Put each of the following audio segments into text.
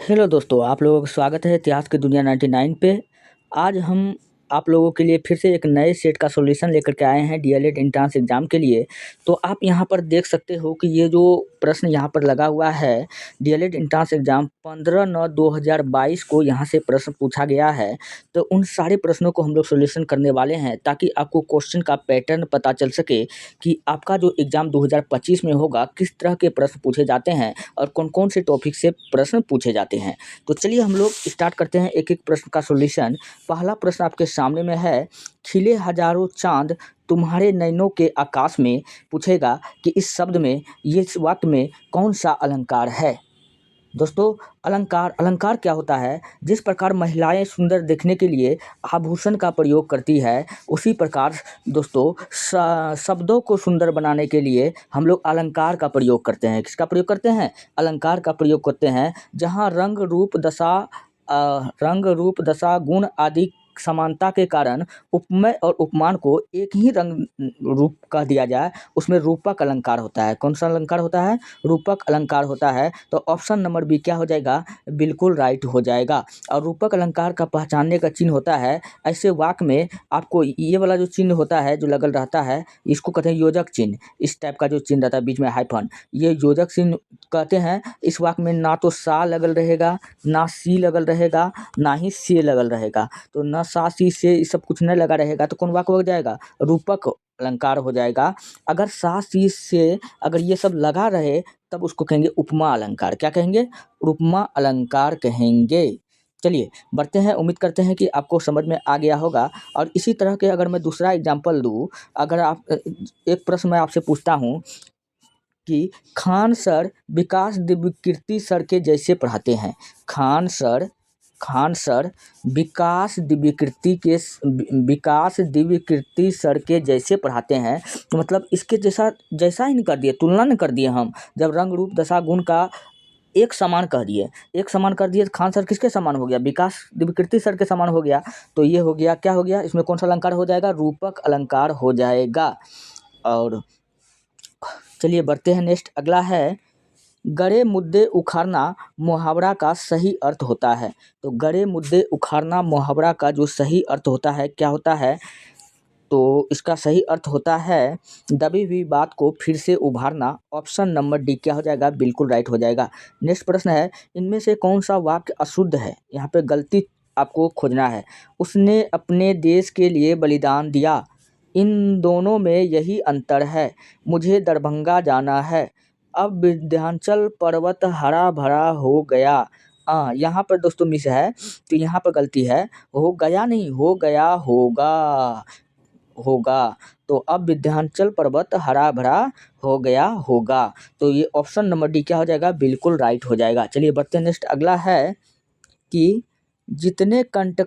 Hello दोस्तों, आप लोगों का स्वागत है इतिहास की दुनिया 99 पे। आज हम आप लोगों के लिए फिर से एक नए सेट का सॉल्यूशन लेकर के आए हैं डीएलएड एंट्रेंस एग्ज़ाम के लिए। तो आप यहाँ पर देख सकते हो कि ये जो प्रश्न यहाँ पर लगा हुआ है, डीएलएड एंट्रेंस एग्ज़ाम 15/9/2022 को यहाँ से प्रश्न पूछा गया है। तो उन सारे प्रश्नों को हम लोग सॉल्यूशन करने वाले हैं ताकि आपको क्वेश्चन का पैटर्न पता चल सके कि आपका जो एग्ज़ाम 2025 में होगा, किस तरह के प्रश्न पूछे जाते हैं और कौन-कौन से टॉपिक से प्रश्न पूछे जाते हैं। तो चलिए हम लोग स्टार्ट करते हैं एक-एक प्रश्न का सॉल्यूशन। पहला प्रश्न आपके सामने में है, खिले हज़ारों चाँद तुम्हारे नैनों के आकाश में, पूछेगा कि इस शब्द में, ये इस वाक्य में कौन-सा अलंकार है? दोस्तों, अलंकार क्या होता है? जिस प्रकार महिलाएं सुंदर दिखने के लिए आभूषण का प्रयोग करती है, उसी प्रकार दोस्तों शब्दों को सुंदर बनाने के लिए हम लोग अलंकार का प्रयोग करते हैं। किसका प्रयोग करते हैं? अलंकार का प्रयोग करते हैं। जहाँ रंग रूप दशा गुण आदि समानता के कारण उपमेय और उपमान को एक ही रंग रूप कह दिया जाए, उसमें रूपक अलंकार होता है। कौन सा अलंकार होता है? रूपक अलंकार होता है। तो ऑप्शन नंबर बी क्या हो जाएगा? बिल्कुल राइट हो जाएगा। और रूपक अलंकार का पहचानने का चिन्ह होता है, ऐसे वाक्य में आपको ये वाला जो चिन्ह होता है, जो लगल रहता है, इसको कहते हैं योजक चिन्ह। इस टाइप का जो चिन्ह रहता है बीच में हाइफन, ये योजक चिन्ह कहते हैं। इस वाक्य में ना तो सा लगल रहेगा, ना सी लगल रहेगा, ना ही से लगल रहेगा। तो ना सा सी से ये सब कुछ नहीं लगा रहेगा, तो कौन वाक्य हो जाएगा? रूपक अलंकार हो जाएगा। अगर सा सी से अगर ये सब लगा रहे, तब उसको कहेंगे उपमा अलंकार। क्या कहेंगे? उपमा अलंकार कहेंगे। चलिए बढ़ते हैं। उम्मीद करते हैं कि आपको समझ में आ गया होगा। और इसी तरह के अगर मैं दूसरा एग्जाम्पल दूँ, अगर आप एक प्रश्न मैं आपसे पूछता हूँ कि खान सर विकास दिव्यकीर्ति सर के जैसे पढ़ाते हैं। खान सर विकास दिव्यकीर्ति सर के जैसे पढ़ाते हैं। तो मतलब इसके जैसा ही नहीं कर दिए, तुलना नहीं कर दिए हम। जब रंग रूप दशा गुण का एक समान कह दिए, तो खान सर किसके समान हो गया? विकास दिव्यकीर्ति सर के समान हो गया। तो ये हो गया, क्या हो गया? इसमें कौन सा अलंकार हो जाएगा? रूपक अलंकार हो जाएगा। और चलिए बढ़ते हैं। नेक्स्ट अगला है, गड़े मुद्दे उखाड़ना मुहावरा का सही अर्थ होता है। तो गड़े मुद्दे उखाड़ना मुहावरा का जो सही अर्थ होता है, क्या होता है? तो इसका सही अर्थ होता है दबी हुई बात को फिर से उभारना। ऑप्शन नंबर डी क्या हो जाएगा? बिल्कुल राइट हो जाएगा। नेक्स्ट प्रश्न है, इनमें से कौन सा वाक्य अशुद्ध है? यहाँ पे गलती आपको खोजना है। उसने अपने देश के लिए बलिदान दिया, इन दोनों में यही अंतर है। मुझे दरभंगा जाना है, अब विंध्याचल पर्वत हरा भरा हो गया। यहाँ पर दोस्तों मिस है, तो यहाँ पर गलती है। हो गया नहीं, हो गया होगा। तो अब विंध्याचल पर्वत हरा भरा हो गया होगा। तो ये ऑप्शन नंबर डी क्या हो जाएगा? बिल्कुल राइट हो जाएगा। चलिए बढ़ते हैं। नेक्स्ट अगला है कि जितने कष्ट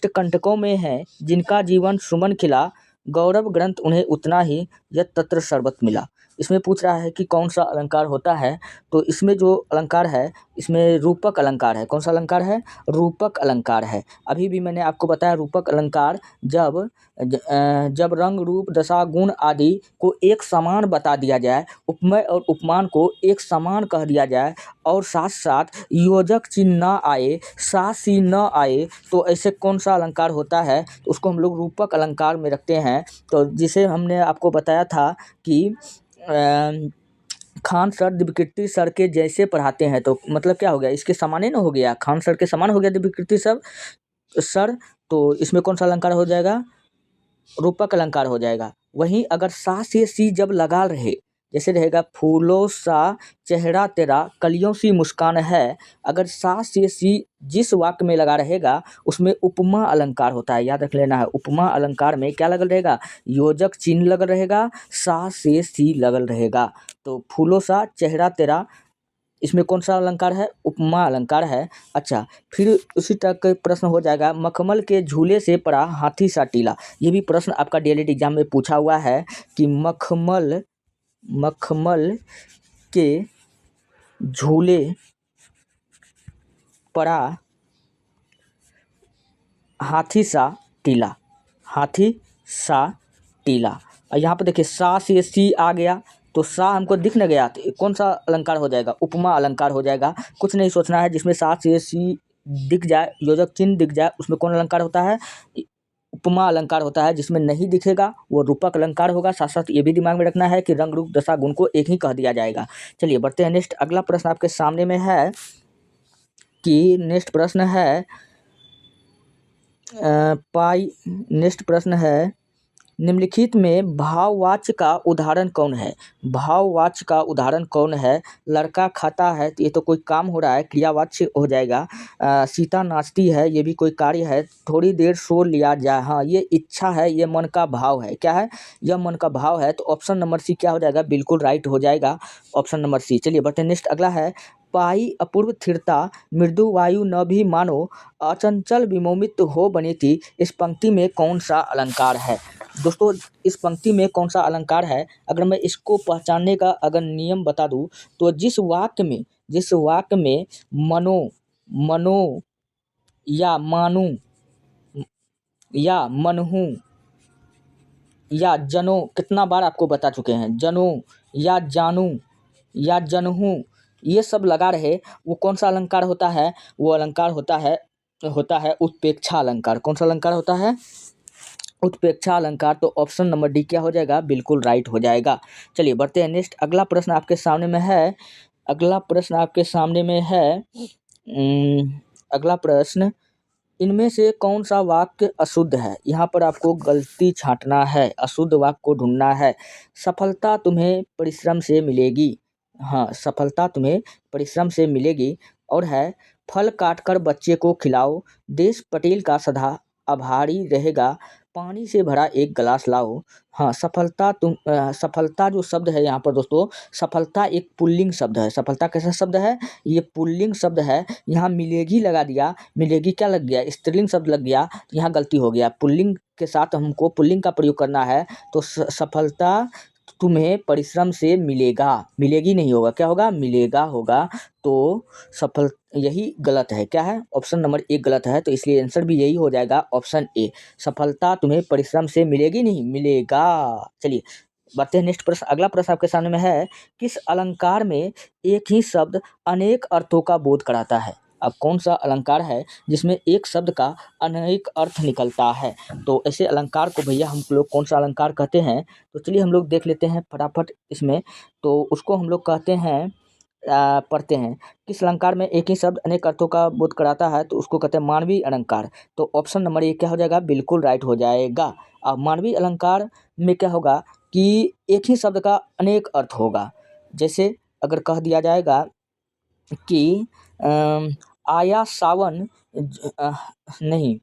कंटकों में हैं, जिनका जीवन सुमन खिला, गौरव ग्रंथ उन्हें उतना ही, यत तत्र सर्वत्र मिला। इसमें पूछ रहा है कि कौन सा अलंकार होता है। तो इसमें जो अलंकार है, इसमें रूपक अलंकार है। कौन सा अलंकार है? रूपक अलंकार है। अभी भी मैंने आपको बताया, रूपक अलंकार जब रंग रूप दशा गुण आदि को एक समान बता दिया जाए, उपमेय और उपमान को एक समान कह दिया जाए, और साथ साथ योजक चिन्ह न आए, सा सी न आए, तो ऐसे कौन सा अलंकार होता है? तो उसको हम लोग रूपक अलंकार में रखते हैं। तो जिसे हमने आपको बताया था कि खान सर दिव्यकीर्ति सर के जैसे पढ़ाते हैं, तो मतलब क्या हो गया? इसके समान ही ना हो गया, खान सर के समान हो गया दिव्यकीर्ति सर। तो इसमें कौन सा अलंकार हो जाएगा? रूपक अलंकार हो जाएगा। वहीं अगर सा से सी जब लगा रहे, जैसे रहेगा फूलों सा चेहरा तेरा, कलियों सी मुस्कान है, अगर सा से सी जिस वाक्य में लगा रहेगा, उसमें उपमा अलंकार होता है। याद रख लेना है, उपमा अलंकार में क्या लगल रहेगा? योजक चिन्ह लगल रहेगा, सा से सी लगल रहेगा। तो फूलों सा चेहरा तेरा, इसमें कौन सा अलंकार है? उपमा अलंकार है। अच्छा, फिर उसी तरह का प्रश्न हो जाएगा, मखमल के झूले से पड़ा हाथी सा टीला। ये भी प्रश्न आपका डीएलएड एग्जाम में पूछा हुआ है कि मखमल के झूले पड़ा हाथी सा टीला। और यहाँ पर देखिए सा से सी आ गया, तो सा हमको दिख न गया, तो कौन सा अलंकार हो जाएगा? उपमा अलंकार हो जाएगा। कुछ नहीं सोचना है, जिसमें सा से सी दिख जाए, योजक चिन्ह दिख जाए, उसमें कौन अलंकार होता है? उपमा अलंकार होता है। जिसमें नहीं दिखेगा वो रूपक अलंकार होगा। साथ साथ ये भी दिमाग में रखना है कि रंग रूप दशा गुण को एक ही कह दिया जाएगा। चलिए बढ़ते हैं नेक्स्ट। अगला प्रश्न आपके सामने में है कि नेक्स्ट प्रश्न है नेक्स्ट प्रश्न है, निम्नलिखित में भाववाच्य का उदाहरण कौन है? भाववाच्य का उदाहरण कौन है? लड़का खाता है, तो ये तो कोई काम हो रहा है, क्रियावाच्य हो जाएगा। सीता नाचती है, ये भी कोई कार्य है। थोड़ी देर सो लिया जाए, हाँ ये इच्छा है, ये मन का भाव है। क्या है? यह मन का भाव है। तो ऑप्शन नंबर सी क्या हो जाएगा? बिल्कुल राइट हो जाएगा ऑप्शन नंबर सी। चलिए बढ़ते हैं नेक्स्ट। अगला है, पाई अपूर्व स्थिरता मृदु वायु न भी मानो अचंचल विमोमित हो बनी थी। इस पंक्ति में कौन सा अलंकार है? दोस्तों इस पंक्ति में कौन सा अलंकार है? अगर मैं इसको पहचानने का अगर नियम बता दूं, तो जिस वाक्य में मनो या मानू या मनहू या जनो, कितना बार आपको बता चुके हैं, जनो या जानू या जनहू, ये सब लगा रहे, वो कौन सा अलंकार होता है? वो अलंकार होता है उत्प्रेक्षा अलंकार। कौन सा अलंकार होता है? उत्प्रेक्षा अलंकार। तो ऑप्शन नंबर डी क्या हो जाएगा? बिल्कुल राइट हो जाएगा। चलिए बढ़ते हैं नेक्स्ट। अगला प्रश्न आपके सामने में है अगला प्रश्न, इनमें से कौन सा वाक्य अशुद्ध है? यहाँ पर आपको गलती छांटना है, अशुद्ध वाक्य को ढूंढना है। सफलता तुम्हें परिश्रम से मिलेगी, हाँ सफलता तुम्हें परिश्रम से मिलेगी। और है, फल काटकर बच्चे को खिलाओ, देश पटेल का सदा आभारी रहेगा, पानी से भरा एक गिलास लाओ। हाँ सफलता जो शब्द है यहाँ पर दोस्तों, सफलता एक पुल्लिंग शब्द है। सफलता कैसा शब्द है? ये पुल्लिंग शब्द है। यहाँ मिलेगी लगा दिया, मिलेगी क्या लग गया? स्त्रीलिंग शब्द लग गया, तो यहाँ गलती हो गया। पुल्लिंग के साथ हमको पुल्लिंग का प्रयोग करना है। तो सफलता तुम्हें परिश्रम से मिलेगा, मिलेगी नहीं होगा, क्या होगा? मिलेगा होगा। तो सफल यही गलत है। क्या है? ऑप्शन नंबर एक गलत है। तो इसलिए आंसर भी यही हो जाएगा ऑप्शन ए, सफलता तुम्हें परिश्रम से मिलेगी नहीं, मिलेगा। चलिए बढ़ते हैं नेक्स्ट प्रश्न। अगला प्रश्न आपके सामने में है, किस अलंकार में एक ही शब्द अनेक अर्थों का बोध कराता है? अब कौन सा अलंकार है जिसमें एक शब्द का अनेक अर्थ निकलता है? तो ऐसे अलंकार को भैया हम लोग कौन सा अलंकार कहते हैं? तो चलिए हम लोग देख लेते हैं फटाफट इसमें। तो उसको हम लोग कहते हैं पढ़ते हैं, किस अलंकार में एक ही शब्द अनेक अर्थों का बोध कराता है? तो उसको कहते हैं मानवीय अलंकार। तो ऑप्शन नंबर ए क्या हो जाएगा? बिल्कुल राइट हो जाएगा। अब मानवीय अलंकार में क्या होगा कि एक ही शब्द का अनेक अर्थ होगा। जैसे अगर कह दिया जाएगा कि आया सावन नहीं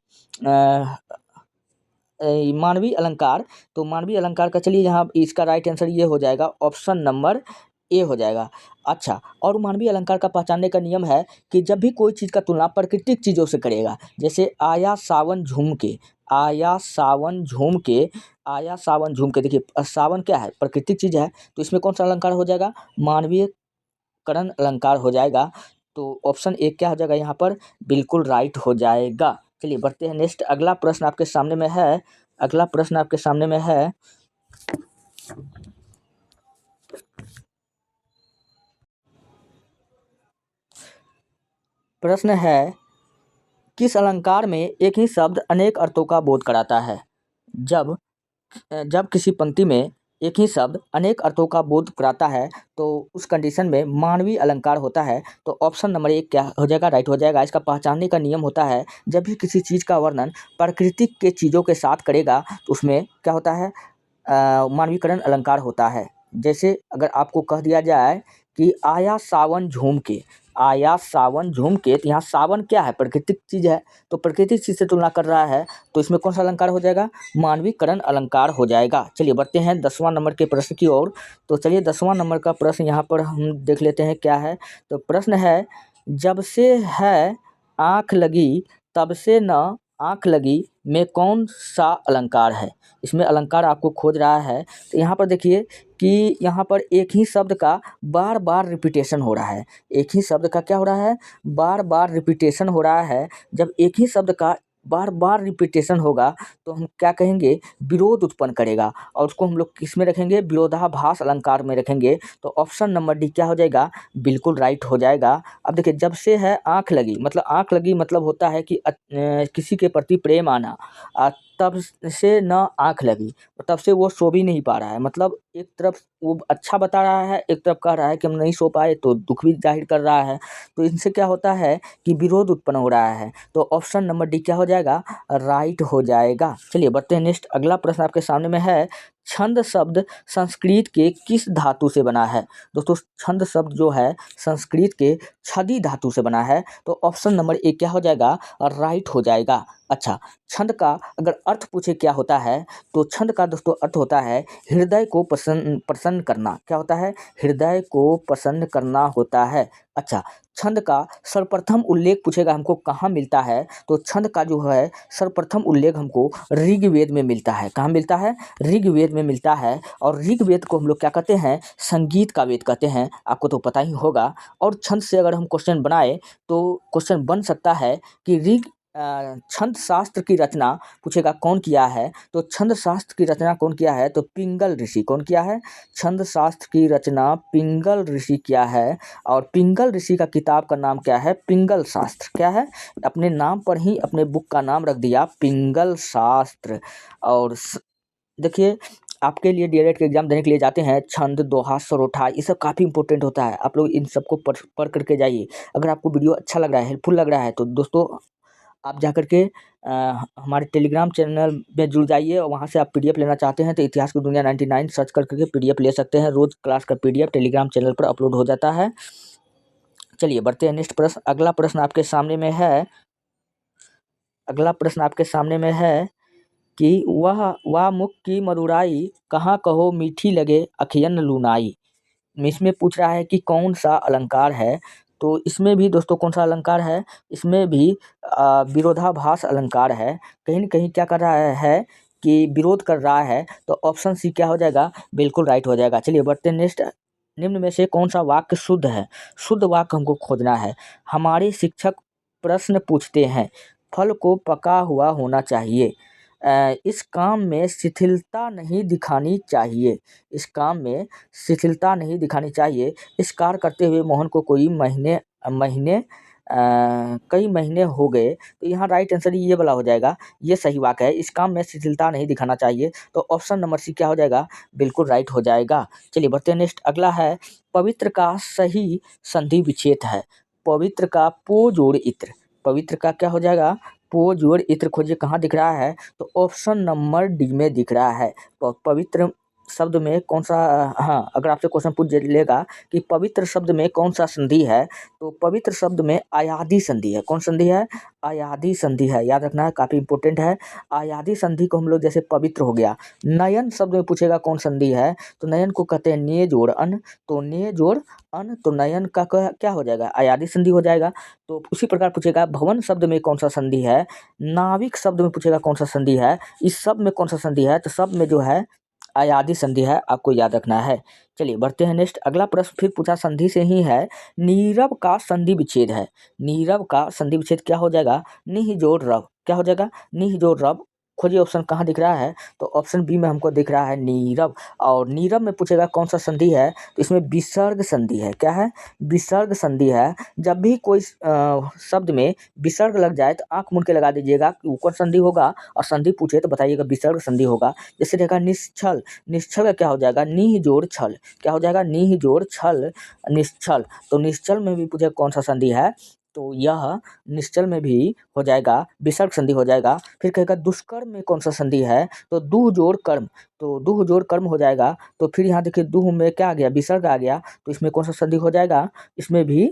मानवीय अलंकार, तो मानवीय अलंकार का चलिए यहाँ इसका राइट आंसर ये हो जाएगा, ऑप्शन नंबर ए हो जाएगा। अच्छा, और मानवीय अलंकार का पहचानने का नियम है कि जब भी कोई चीज़ का तुलना प्राकृतिक चीज़ों से करेगा, जैसे आया सावन झूम के, आया सावन झूम के, आया सावन झूम के, देखिए सावन क्या है? प्राकृतिक चीज़ है। तो इसमें कौन सा अलंकार हो जाएगा? मानवीय करण अलंकार हो जाएगा। तो ऑप्शन ए क्या हो जाएगा यहाँ पर? बिल्कुल राइट हो जाएगा। चलिए बढ़ते हैं नेक्स्ट। अगला प्रश्न आपके सामने में है, प्रश्न है, किस अलंकार में एक ही शब्द अनेक अर्थों का बोध कराता है? जब किसी पंक्ति में एक ही शब्द अनेक अर्थों का बोध कराता है, तो उस कंडीशन में मानवीय अलंकार होता है। तो ऑप्शन नंबर एक क्या हो जाएगा? राइट हो जाएगा। इसका पहचानने का नियम होता है, जब भी किसी चीज़ का वर्णन प्राकृतिक के चीज़ों के साथ करेगा, तो उसमें क्या होता है? मानवीकरण अलंकार होता है। जैसे अगर आपको कह दिया जाए कि आया सावन झूम के, आया सावन झूम के, तो यहाँ सावन क्या है? प्राकृतिक चीज़ है। तो प्राकृतिक चीज़ से तुलना कर रहा है, तो इसमें कौन सा अलंकार हो जाएगा? मानवीकरण अलंकार हो जाएगा। चलिए बढ़ते हैं 10वां नंबर के प्रश्न की ओर। तो चलिए 10वां नंबर का प्रश्न यहाँ पर हम देख लेते हैं क्या है। तो प्रश्न है, जब से है आँख लगी तब से न आँख लगी में कौन सा अलंकार है? इसमें अलंकार आपको खोज रहा है। तो यहाँ पर देखिए कि यहाँ पर एक ही शब्द का बार बार रिपीटेशन हो रहा है। एक ही शब्द का क्या हो रहा है? बार बार रिपीटेशन हो रहा है। जब एक ही शब्द का बार बार रिपीटेशन होगा तो हम क्या कहेंगे, विरोध उत्पन्न करेगा, और उसको हम लोग किस में रखेंगे, विरोधाभास अलंकार में रखेंगे। तो ऑप्शन नंबर डी क्या हो जाएगा, बिल्कुल राइट हो जाएगा। अब देखिए, जब से है आँख लगी, मतलब आँख लगी मतलब होता है कि किसी के प्रति प्रेम आना। तब से न आँख लगी, तब से वो सो भी नहीं पा रहा है, मतलब एक तरफ वो अच्छा बता रहा है, एक तरफ कह रहा है कि हम नहीं सो पाए, तो दुख भी जाहिर कर रहा है। तो इनसे क्या होता है कि विरोध उत्पन्न हो रहा है। तो ऑप्शन नंबर डी क्या हो जाएगा, राइट हो जाएगा। चलिए बढ़ते हैं नेक्स्ट, अगला प्रश्न आपके सामने में है, छंद शब्द संस्कृत के किस धातु से बना है। दोस्तों, छंद शब्द जो है संस्कृत के छदी धातु से बना है। तो ऑप्शन नंबर ए क्या हो जाएगा, राइट हो जाएगा। अच्छा, छंद का अगर अर्थ पूछे क्या होता है, तो छंद का दोस्तों अर्थ होता है हृदय को प्रसन्न करना। क्या होता है, हृदय को प्रसन्न करना होता है। अच्छा, छंद का सर्वप्रथम उल्लेख पूछेगा हमको कहाँ मिलता है, तो छंद का जो है सर्वप्रथम उल्लेख हमको ऋग्वेद में मिलता है। कहाँ मिलता है, ऋग्वेद में मिलता है। और ऋग्वेद को हम लोग क्या कहते हैं, संगीत का वेद कहते हैं, आपको तो पता ही होगा। और छंद से अगर हम क्वेश्चन बनाए तो क्वेश्चन बन सकता है कि छंद शास्त्र की रचना पूछेगा कौन किया है, तो छंद शास्त्र की रचना कौन किया है, तो पिंगल ऋषि। कौन किया है, छंद शास्त्र की रचना पिंगल ऋषि किया है। और पिंगल ऋषि का किताब का नाम क्या है, पिंगल शास्त्र। क्या है, अपने नाम पर ही अपने बुक का नाम रख दिया, पिंगल शास्त्र। और देखिए, आपके लिए डीएलएड के एग्जाम देने के लिए जाते हैं, छंद, दोहा, सरोठा, ये सब काफ़ी इंपॉर्टेंट होता है। आप लोग इन सबको पढ़ करके जाइए। अगर आपको वीडियो अच्छा लग रहा है, हेल्पफुल लग रहा है, तो दोस्तों आप जा कर के हमारे टेलीग्राम चैनल में जुड़ जाइए, और वहाँ से आप पीडीएफ लेना चाहते हैं तो इतिहास की दुनिया 99 सर्च कर करके पीडीएफ ले सकते हैं। रोज़ क्लास का पीडीएफ टेलीग्राम चैनल पर अपलोड हो जाता है। चलिए बढ़ते हैं नेक्स्ट प्रश्न, अगला प्रश्न आपके सामने में है, अगला प्रश्न आपके सामने में है कि वह मुख की मधुराई कहाँ कहो मीठी लगे अखियन लुनाई। इसमें पूछ रहा है कि कौन सा अलंकार है। तो इसमें भी दोस्तों कौन सा अलंकार है, इसमें भी विरोधाभास अलंकार है। कहीं न कहीं क्या कर रहा है कि विरोध कर रहा है। तो ऑप्शन सी क्या हो जाएगा, बिल्कुल राइट हो जाएगा। चलिए बढ़ते हैं नेक्स्ट, निम्न में से कौन सा वाक्य शुद्ध है, शुद्ध वाक्य हमको खोजना है। हमारे शिक्षक प्रश्न पूछते हैं, फल को पका हुआ होना चाहिए। इस काम में शिथिलता नहीं दिखानी चाहिए, इस काम में शिथिलता नहीं दिखानी चाहिए। इस कार्य करते हुए मोहन को कई महीने हो गए। तो यहाँ राइट आंसर ये वाला हो जाएगा, ये सही वाक्य है, इस काम में शिथिलता नहीं दिखाना चाहिए। तो ऑप्शन नंबर सी क्या हो जाएगा, बिल्कुल राइट हो जाएगा। चलिए बढ़ते हैं नेक्स्ट, अगला है, पवित्र का सही संधि विच्छेद है। पवित्र का पो जोड़ इत्र, पवित्र का क्या हो जाएगा, पो जोड़ इत्र खोजिए कहाँ दिख रहा है, तो ऑप्शन नंबर डी में दिख रहा है। पवित्र शब्द में कौन सा, हाँ, अगर आपसे क्वेश्चन पूछ लेगा कि पवित्र शब्द में कौन सा संधि है, तो पवित्र शब्द में आयादी संधि है। कौन संधि है, आयादी संधि है, याद रखना है, काफ़ी इंपॉर्टेंट है। आयादी संधि को हम लोग, जैसे पवित्र हो गया। नयन शब्द में पूछेगा कौन संधि है, तो नयन को कहते हैं ने जोड़ अन, तो ने जोड़ अन, तो नयन का क्या हो जाएगा, आयादी संधि हो जाएगा। तो उसी प्रकार पूछेगा भवन शब्द में कौन सा संधि है, नाविक शब्द में पूछेगा कौन सा संधि है, इस सब में कौन सा संधि है, तो सब में जो है आयादी संधि है, आपको याद रखना है। चलिए बढ़ते हैं नेक्स्ट, अगला प्रश्न फिर पूछा संधि से ही है, नीरव का संधि विच्छेद है। नीरव का संधि विच्छेद क्या हो जाएगा, निह जोड़ रव। क्या हो जाएगा, निह जोड़ रव। खोजिए ऑप्शन कहाँ दिख रहा है, तो ऑप्शन बी में हमको दिख रहा है नीरव। और नीरव में पूछेगा कौन सा संधि है, तो इसमें विसर्ग संधि है। क्या है, विसर्ग संधि है। जब भी कोई शब्द में विसर्ग लग जाए तो आंख मूंद के लगा दीजिएगा कि ऊपर संधि होगा, और संधि पूछे तो बताइएगा विसर्ग संधि होगा। जैसे देखा निश्चल, निश्चल का क्या हो जाएगा, नीह जोड़ छल। क्या हो जाएगा, नीह जोड़ छल, निश्चल। तो निश्चल में भी पूछे कौन सा संधि है, तो यह निश्चल में भी हो जाएगा, विसर्ग संधि हो जाएगा। फिर कहेगा दुष्कर्म में कौन सा संधि है, तो दुह जोड़ कर्म, तो दुह जोड़ कर्म हो जाएगा। तो फिर यहाँ देखिए दुह में क्या आ गया, विसर्ग आ गया, तो इसमें कौन सा संधि हो जाएगा, इसमें भी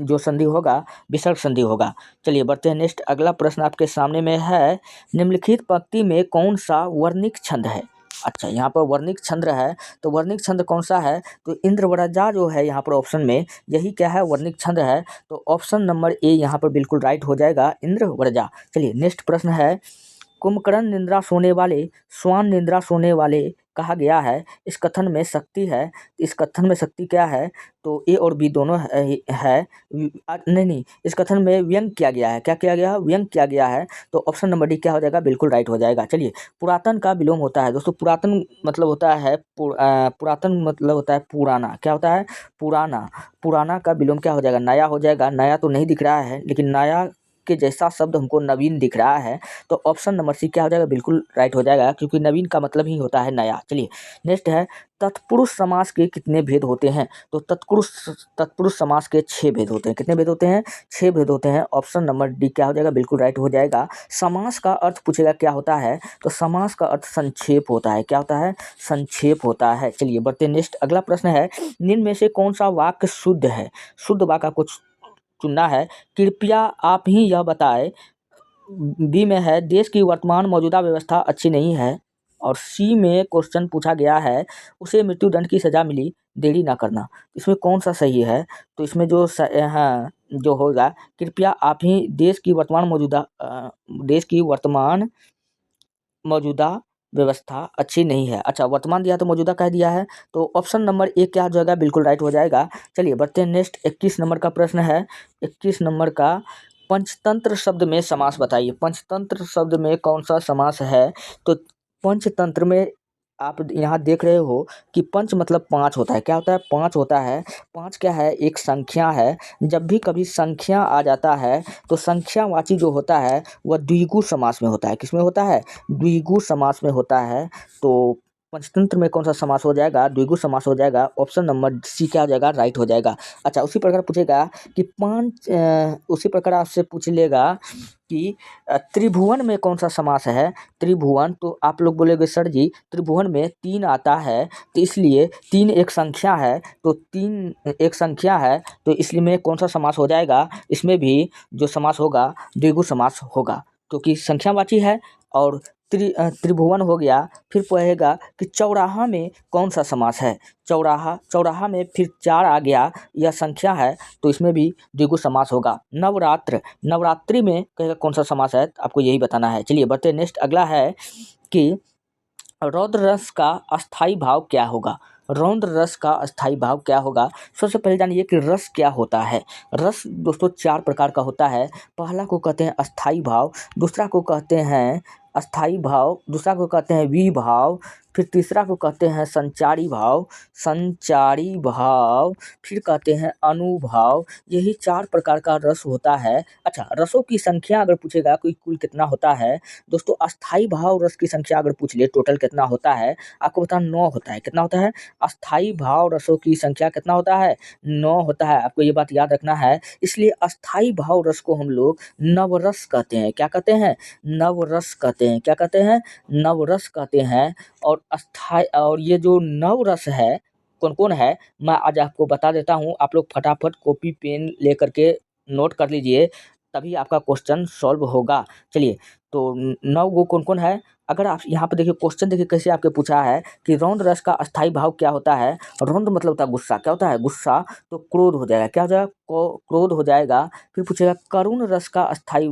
जो संधि होगा विसर्ग संधि होगा। चलिए बढ़ते हैं नेक्स्ट, अगला प्रश्न आपके सामने में है, निम्नलिखित पंक्ति में कौन सा वर्णिक छंद है। अच्छा, यहाँ पर वर्णिक छंद है, तो वर्णिक छंद कौन सा है, तो इंद्रवरजा जो है यहाँ पर ऑप्शन में, यही क्या है, वर्णिक छंद है। तो ऑप्शन नंबर ए यहाँ पर बिल्कुल राइट हो जाएगा, इंद्रवरजा। चलिए नेक्स्ट प्रश्न है, कुंभकर्ण निद्रा सोने वाले, स्वान निद्रा सोने वाले कहा गया है, इस कथन में शक्ति है। इस कथन में शक्ति क्या है? तो ए और बी दोनों है। नहीं, इस कथन में व्यंग किया गया है। क्या किया गया है? व्यंग किया गया है। तो ऑप्शन नंबर डी क्या हो जाएगा? बिल्कुल राइट हो जाएगा। चलिए, पुरातन का विलोम होता है दोस्तों। पुरातन मतलब होता है पुरातन मतलब होता है पुराना। क्या होता है? पुराना। पुराना का विलोम क्या हो जाएगा? नया हो जाएगा। नया तो नहीं दिख रहा है, लेकिन नया के जैसा शब्द हमको नवीन दिख रहा है। तो ऑप्शन नंबर सी क्या हो जाएगा? बिल्कुल राइट हो जाएगा, क्योंकि नवीन का मतलब ही होता है नया। चलिए, नेक्स्ट है, तत्पुरुष समास के कितने भेद होते हैं? तो तत्पुरुष समास के 6 भेद होते हैं। कितने भेद होते हैं? 6 भेद होते हैं। ऑप्शन नंबर डी क्या हो जाएगा? बिल्कुल राइट हो जाएगा। समास का अर्थ पूछेगा क्या होता है? तो समास का अर्थ संक्षेप होता है। क्या होता है? संक्षेप होता है। चलिए, बढ़ते नेक्स्ट। अगला प्रश्न है, निम्न में से कौन सा वाक्य शुद्ध है? शुद्ध वाक्य आपको चुनना है। कृपया आप ही यह बताएं। बी में है, देश की वर्तमान मौजूदा व्यवस्था अच्छी नहीं है। और सी में क्वेश्चन पूछा गया है, उसे मृत्युदंड की सजा मिली, देरी ना करना। इसमें कौन सा सही है? तो इसमें हाँ, जो होगा, कृपया आप ही देश की वर्तमान मौजूदा व्यवस्था अच्छी नहीं है। अच्छा, वर्तमान दिया तो मौजूदा कह दिया है, तो ऑप्शन नंबर ए क्या हो जाएगा? बिल्कुल राइट हो जाएगा। चलिए, बढ़ते हैं नेक्स्ट। 21 नंबर का प्रश्न है। 21 नंबर का, पंचतंत्र शब्द में समास बताइए। पंचतंत्र शब्द में कौन सा समास है? तो पंचतंत्र में आप यहाँ देख रहे हो कि पंच मतलब 5 होता है। क्या होता है? 5 होता है। 5 क्या है? एक संख्या है। जब भी कभी संख्या आ जाता है, तो संख्यावाची जो होता है वह द्विगु समास में होता है। किसमें होता है? द्विगु समास में होता है। तो पंचतंत्र में कौन सा समास हो जाएगा? द्विगु समास हो जाएगा। ऑप्शन नंबर सी क्या हो जाएगा? राइट हो जाएगा। अच्छा, उसी प्रकार पूछेगा कि उसी प्रकार आपसे पूछ लेगा कि त्रिभुवन में कौन सा समास है? त्रिभुवन, तो आप लोग बोलेंगे सर जी त्रिभुवन में 3 आता है, तो इसलिए 3 एक संख्या है, तो 3 एक संख्या है, तो इसलिए में कौन सा समास हो जाएगा? इसमें भी जो समास होगा द्विगु समास होगा, क्योंकि संख्यावाची है। और त्रिभुवन हो गया। फिर पढ़ेगा कि चौराहा में कौन सा समास है? चौराहा में फिर 4 आ गया, यह संख्या है, तो इसमें भी द्विगु समास होगा। नवरात्रि में कहेगा कौन सा समास है? आपको यही बताना है। चलिए, बढ़ते नेक्स्ट। अगला है कि रौद्र रस का अस्थाई भाव क्या होगा? रौद्र रस का अस्थाई भाव क्या होगा? सबसे पहले जानिए कि रस क्या होता है। रस दोस्तों 4 प्रकार का होता है। पहला को कहते हैं अस्थाई भाव, दूसरा को कहते हैं अस्थाई भाव, दूसरा को कहते हैं विभाव, फिर तीसरा को कहते हैं संचारी भाव, फिर कहते हैं अनुभाव। यही 4 प्रकार का रस होता है। अच्छा, रसों की संख्या अगर पूछेगा कि कुल कितना होता है, दोस्तों अस्थाई भाव रस की संख्या अगर पूछ ले टोटल कितना होता है, आपको बताना 9 होता है। कितना होता है? अस्थाई भाव रसों की संख्या कितना होता है? 9 होता है। आपको ये बात याद रखना है। इसलिए अस्थाई भाव रस को हम लोग नवरस कहते हैं। क्या कहते हैं? नवरस कहते हैं। क्या कहते हैं? नवरस कहते हैं। और ये जो नवरस है, कौन कौन है, मैं आज आपको बता देता हूँ। आप लोग फटाफट कॉपी पेन लेकर के नोट कर लीजिए, तभी आपका क्वेश्चन सॉल्व होगा। चलिए, तो 9 गो कौन कौन है? अगर आप यहाँ पे देखिए, क्वेश्चन देखिए कैसे आपके पूछा है कि रौद्र रस का अस्थाई भाव क्या होता है? रौद्र मतलब होता है गुस्सा। क्या होता है? गुस्सा। तो क्रोध हो जाएगा। क्या हो जाएगा? क्रोध हो जाएगा। फिर पूछेगा करुण रस का अस्थाई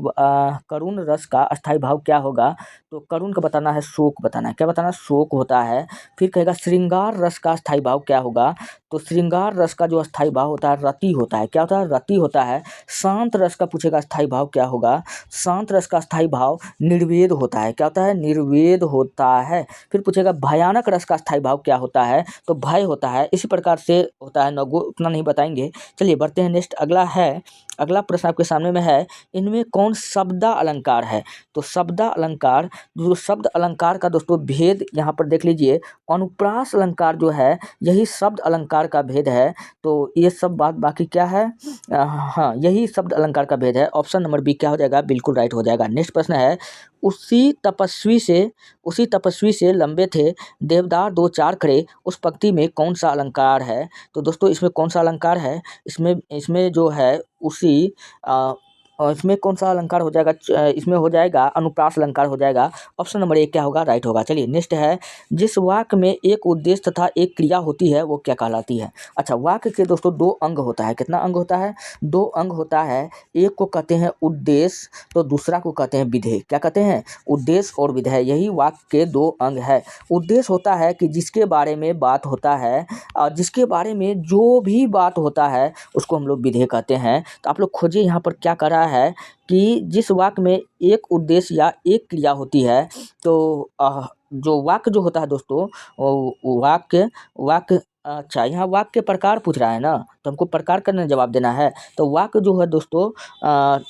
भाव क्या होगा? तो करुण का बताना है, शोक बताना है। क्या बताना है? शोक होता है। फिर कहेगा श्रृंगार रस का अस्थाई भाव क्या होगा? तो श्रृंगार रस का जो अस्थाई भाव होता है रति होता है। क्या होता है? रति होता है। शांत रस का पूछेगा अस्थाई भाव क्या होगा? शांत रस का अस्थाई भाव निर्वेद होता है। क्या होता है? निर्वेद होता है। फिर पूछेगा भयानक रस का अस्थाई भाव क्या होता है? तो भय होता है। इसी प्रकार से होता है। 9 गो उतना नहीं बताएंगे। चलिए, बढ़ते हैं नेक्स्ट। अगला प्रश्न आपके सामने में है, इनमें कौन शब्दा अलंकार है? तो शब्दा अलंकार, जो शब्द अलंकार का दोस्तों भेद यहाँ पर देख लीजिए। अनुप्रास अलंकार जो है, यही शब्द अलंकार का भेद है। तो ये सब बात बाकी क्या है? हाँ, यही शब्द अलंकार का भेद है। ऑप्शन नंबर बी क्या हो जाएगा? बिल्कुल राइट हो जाएगा। नेक्स्ट प्रश्न है, उसी तपस्वी से लंबे थे देवदार 2 4 खड़े, उस पंक्ति में कौन सा अलंकार है? तो दोस्तों इसमें कौन सा अलंकार है? इसमें जो है उसी और इसमें कौन सा अलंकार हो जाएगा? इसमें हो जाएगा अनुप्रास अलंकार हो जाएगा। ऑप्शन नंबर 1 क्या होगा? राइट होगा। चलिए नेक्स्ट है, जिस वाक्य में एक उद्देश्य तथा एक क्रिया होती है वो क्या कहलाती है? अच्छा, वाक्य के दोस्तों 2 अंग होता है। कितना अंग होता है? 2 अंग होता है। एक को कहते हैं उद्देश्य, तो दूसरा को कहते हैं विधेय। क्या कहते हैं? उद्देश्य और विधेय, यही वाक्य के 2 अंग है। उद्देश्य होता है कि जिसके बारे में बात होता है, और जिसके बारे में जो भी बात होता है उसको हम लोग विधेय कहते हैं। तो आप लोग खोजिए यहाँ पर क्या कर रहा है कि जिस वाक्य में एक उद्देश्य या एक क्रिया होती है, तो जो वाक्य जो होता है दोस्तों, वाक्य वाक्य अच्छा, यहाँ वाक्य के प्रकार पूछ रहा है ना, तो हमको प्रकार का जवाब देना है। तो वाक्य जो है दोस्तों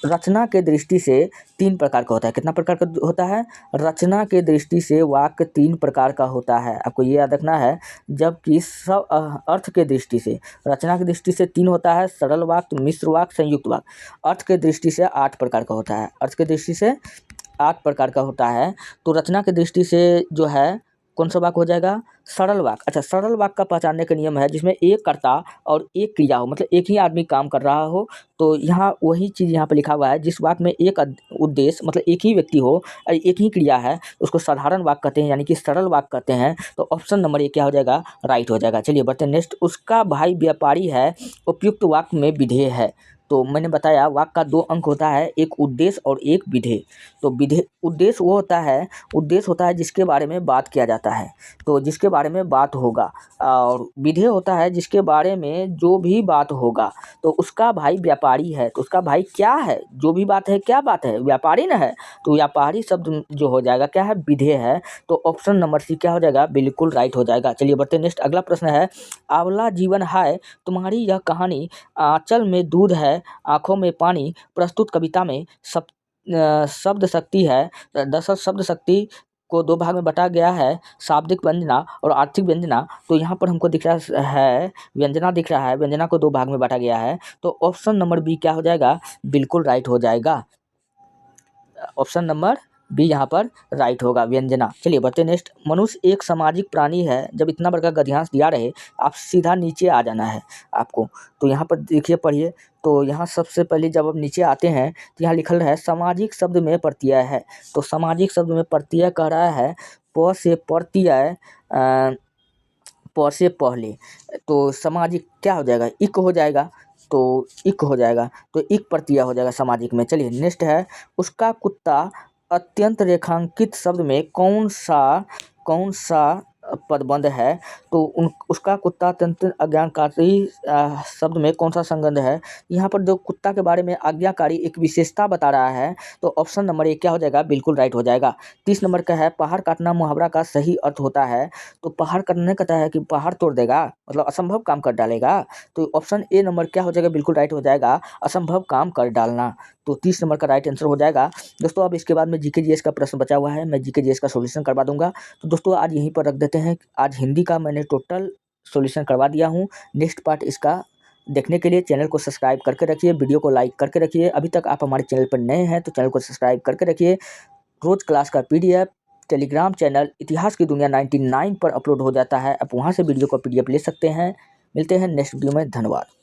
रचना के दृष्टि से 3 प्रकार का होता है। कितना प्रकार का होता है? रचना के दृष्टि से वाक्य 3 प्रकार का होता है, आपको ये याद रखना है। जबकि सब अर्थ के दृष्टि से, रचना की दृष्टि से 3 होता है, सरल वाक्य, मिश्र वाक्य, संयुक्त वाक्य। अर्थ के दृष्टि से 8 प्रकार का होता है। अर्थ के दृष्टि से 8 प्रकार का होता है। तो रचना की दृष्टि से जो है कौन सा वाक्य हो जाएगा? सरल वाक्य। अच्छा, सरल वाक्य का पहचानने का नियम है जिसमें एक कर्ता और एक क्रिया हो, मतलब एक ही आदमी काम कर रहा हो। तो यहाँ वही चीज़ यहाँ पे लिखा हुआ है, जिस वाक्य में एक उद्देश्य मतलब एक ही व्यक्ति हो और एक ही क्रिया है, उसको साधारण वाक्य कहते हैं, यानी कि सरल वाक्य कहते हैं। तो ऑप्शन नंबर 1 क्या हो जाएगा? राइट हो जाएगा। चलिए बढ़ते हैं नेक्स्ट। उसका भाई व्यापारी है, उपयुक्त वाक्य में विधेय है। तो मैंने बताया वाक्य का 2 अंक होता है, एक उद्देश्य और एक विधेय। तो विधेय, उद्देश्य वो होता है, उद्देश्य होता है जिसके बारे में बात किया जाता है, तो जिसके बारे में बात होगा। और विधेय होता है जिसके बारे में जो भी बात होगा। तो उसका भाई व्यापारी है, तो उसका भाई क्या है? जो भी बात है, क्या बात है? व्यापारी ना है। तो व्यापारी शब्द जो हो जाएगा क्या है? विधेय है। तो ऑप्शन नंबर सी क्या हो जाएगा? बिल्कुल राइट हो जाएगा। चलिए बढ़ते हैं नेक्स्ट। अगला प्रश्न है, आंवला जीवन है तुम्हारी यह कहानी, आंचल में दूध है आँखों में पानी, प्रस्तुत कविता में शब्द शक्ति है। दरअसल शब्द शक्ति को 2 भाग में बांटा गया है, शाब्दिक व्यंजना और आर्थिक व्यंजना। तो यहाँ पर हमको दिख रहा है व्यंजना दिख रहा है, व्यंजना को 2 भाग में बांटा गया है। तो ऑप्शन नंबर बी क्या हो जाएगा? बिल्कुल राइट हो जाएगा। ऑप्शन नंबर बी यहाँ पर राइट होगा, व्यंजना। चलिए बढ़ते नेक्स्ट। मनुष्य एक सामाजिक प्राणी है। जब इतना बड़ा गद्यांश दिया रहे, आप सीधा नीचे आ जाना है आपको। तो यहाँ पर देखिए, पढ़िए। तो यहाँ सबसे पहले जब आप नीचे आते हैं तो यहाँ लिखल है सामाजिक शब्द में प्रत्यय है। तो सामाजिक शब्द में प्रत्यय कह रहा है प से प्रत्यय, प से पहले। तो सामाजिक क्या हो जाएगा? इक हो जाएगा। तो इक हो जाएगा, तो इक प्रत्यय हो जाएगा सामाजिक में। चलिए नेक्स्ट है, उसका कुत्ता अत्यंत रेखांकित शब्द में कौन सा पदबंध है? तो उसका कुत्ता अत्यंत आज्ञाकारी शब्द में कौन सा संबंध है? यहाँ पर जो कुत्ता के बारे में आज्ञाकारी एक विशेषता बता रहा है। तो ऑप्शन नंबर 1 क्या हो जाएगा? बिल्कुल राइट हो जाएगा। 30 नंबर का है, पहाड़ काटना मुहावरा का सही अर्थ होता है। तो पहाड़ काटने कहता है कि पहाड़ तोड़ देगा, मतलब असंभव काम कर डालेगा। तो ऑप्शन ए नंबर क्या हो जाएगा? बिल्कुल राइट हो जाएगा, असंभव काम कर डालना। तो 30 नंबर का राइट आंसर हो जाएगा। दोस्तों अब इसके बाद में जीके जीएस का प्रश्न बचा हुआ है, मैं जीके जीएस का सॉल्यूशन करवा दूंगा। तो दोस्तों आज यहीं पर रख देते हैं। आज हिंदी का मैंने टोटल सॉल्यूशन करवा दिया हूँ। नेक्स्ट पार्ट इसका देखने के लिए चैनल को सब्सक्राइब करके रखिए, वीडियो को लाइक करके रखिए। अभी तक आप हमारे चैनल पर नए हैं तो चैनल को सब्सक्राइब करके रखिए। रोज क्लास का पीडीएफ टेलीग्राम चैनल इतिहास की दुनिया 99 पर अपलोड हो जाता है, आप वहाँ से वीडियो का पीडीएफ ले सकते हैं। मिलते हैं नेक्स्ट वीडियो में, धन्यवाद।